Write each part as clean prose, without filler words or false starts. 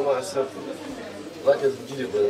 Maalesef herkes gidiyor böyle.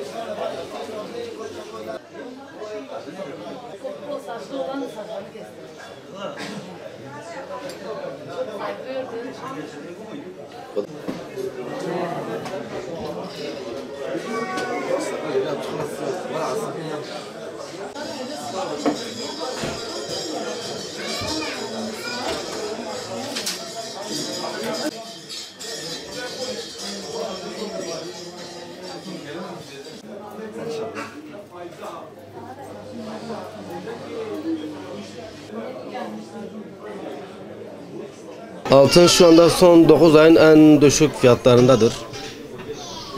Altın şu anda son 9 ayın en düşük fiyatlarındadır.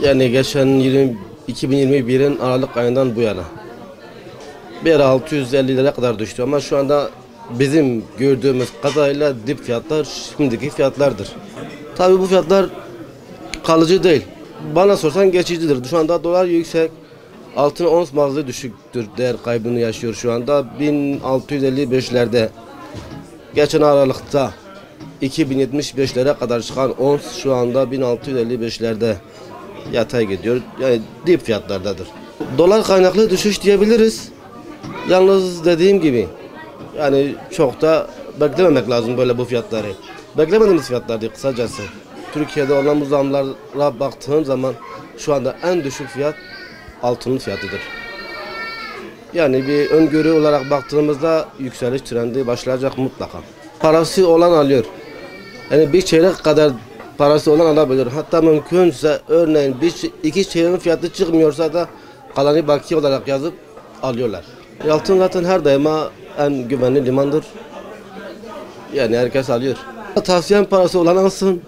Yani geçen 2021'in Aralık ayından bu yana. Bir ara 650 lira kadar düştü ama şu anda bizim gördüğümüz kadarıyla dip fiyatlar şimdiki fiyatlardır. Tabii bu fiyatlar kalıcı değil. Bana sorsan geçicidir. Şu anda dolar yüksek. Altın ons bazlı düşüktür. Değer kaybını yaşıyor şu anda. 1655'lerde. Geçen Aralık'ta 2075'lere kadar çıkan ons şu anda 1655'lerde yatay gidiyor. Yani dip fiyatlardadır. Dolar kaynaklı düşüş diyebiliriz. Yalnız dediğim gibi yani çok da beklememek lazım böyle bu fiyatları. Beklemediğimiz fiyatlardı kısacası. Türkiye'de olan bu zamlara baktığım zaman şu anda en düşük fiyat altının fiyatıdır. Yani bir öngörü olarak baktığımızda yükseliş trendi başlayacak mutlaka. Parası olan alıyor. Yani bir çeyrek kadar parası olan alabilir. Hatta mümkünse örneğin iki çeyreğin fiyatı çıkmıyorsa da kalanı baki olarak yazıp alıyorlar. Altın zaten her daima en güvenli limandır. Yani herkes alıyor. Tavsiyem parası olan alsın.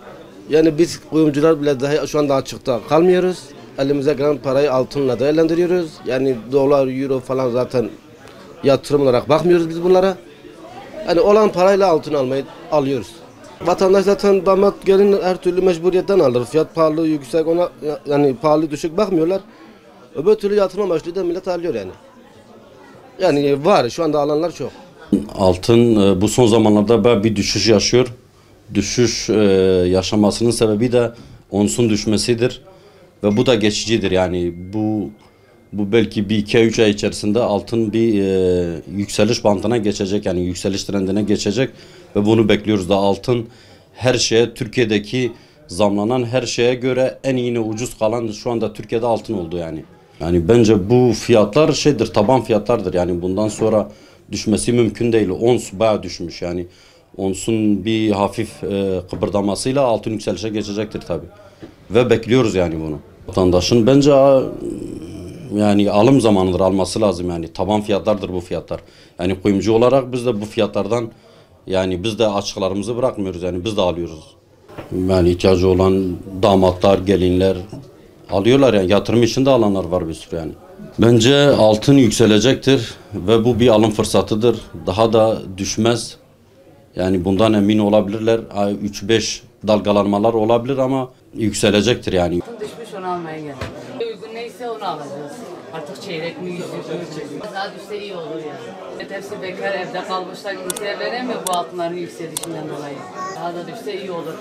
Yani biz kuyumcular bile dahi şu anda açıkta kalmıyoruz. Elimize gelen parayı altınla değerlendiriyoruz. Yani dolar, euro falan zaten yatırım olarak bakmıyoruz biz bunlara. Yani olan parayla altın alıyoruz. Vatandaş zaten damat gelin her türlü mecburiyetten alır. Fiyat pahalı, yüksek ona yani pahalı düşük bakmıyorlar. Öbür türlü yatırım amaçlı da millet alıyor yani. Yani var şu anda alanlar çok. Altın bu son zamanlarda bir düşüş yaşıyor. Düşüş yaşamasının sebebi de onsun düşmesidir. Ve bu da geçicidir yani bu belki bir 2-3 ay içerisinde altın bir yükseliş bandına geçecek yani yükseliş trendine geçecek ve bunu bekliyoruz da altın her şeye Türkiye'deki zamlanan her şeye göre en iyine ucuz kalan şu anda Türkiye'de altın oldu yani. Yani bence bu fiyatlar taban fiyatlardır yani bundan sonra düşmesi mümkün değil. Ons bayağı düşmüş yani onsun bir hafif kıpırdamasıyla altın yükselişe geçecektir tabii ve bekliyoruz yani bunu. Vatandaşın bence yani alım zamanıdır alması lazım yani taban fiyatlardır bu fiyatlar. Yani kuyumcu olarak biz de bu fiyatlardan yani biz de açıklarımızı bırakmıyoruz yani biz de alıyoruz. Yani ihtiyacı olan damatlar, gelinler alıyorlar yani yatırım için de alanlar var bir sürü yani. Bence altın yükselecektir ve bu bir alım fırsatıdır. Daha da düşmez. Yani bundan emin olabilirler. 3-5 dalgalanmalar olabilir ama yükselecektir yani. Düşmüş onu almaya geldim. Uygun neyse onu alacağız. Artık çeyrek mi yüzük mü? Daha düşse iyi olur yani. Hepsi bekar evde kalmışlar kimse evlenemiyor bu altınların yükselişinden dolayı. Daha da düşse iyi olur.